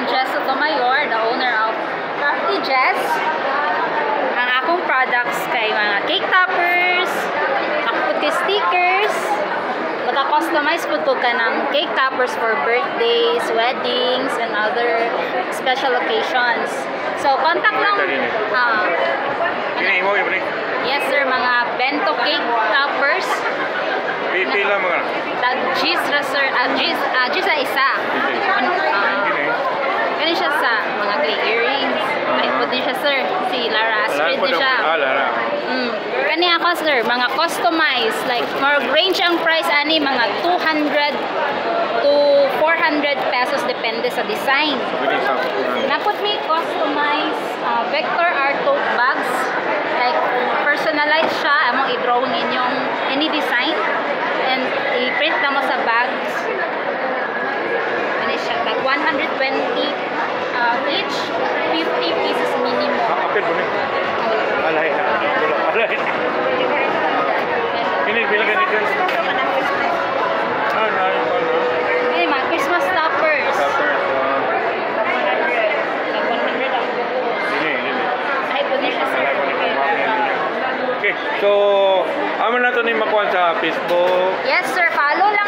I'm Jess Sotomayor, the owner of Crafty Jess. Ang akong products kay mga cake toppers, puti stickers, maka-customize po to ka ng cake toppers for birthdays, weddings, and other special occasions. So, contact lang. Yes sir, mga bento cake toppers. Pila mga Tag-G's ra sir, G's na isa. Kani siya sa mga clay earrings. Ay po din siya sir, si Lara Astrid din siya. Kani ako sir, mga customized, like more range ang price ani mga 200 to 400 pesos depende sa design. Napot mi customized vector art tote bags, like personalized siya, among i-drawing inyong any design and i-print na mo sa bags. Ano siya, tag 120 each, 50 pieces minimum. Apil po niya. Alay. Ini bilang ganito. Ay, mga Christmas toppers. Ay, po niya siya sir. Okay, so aman na ito ni makuha sa Facebook. Yes sir, follow lang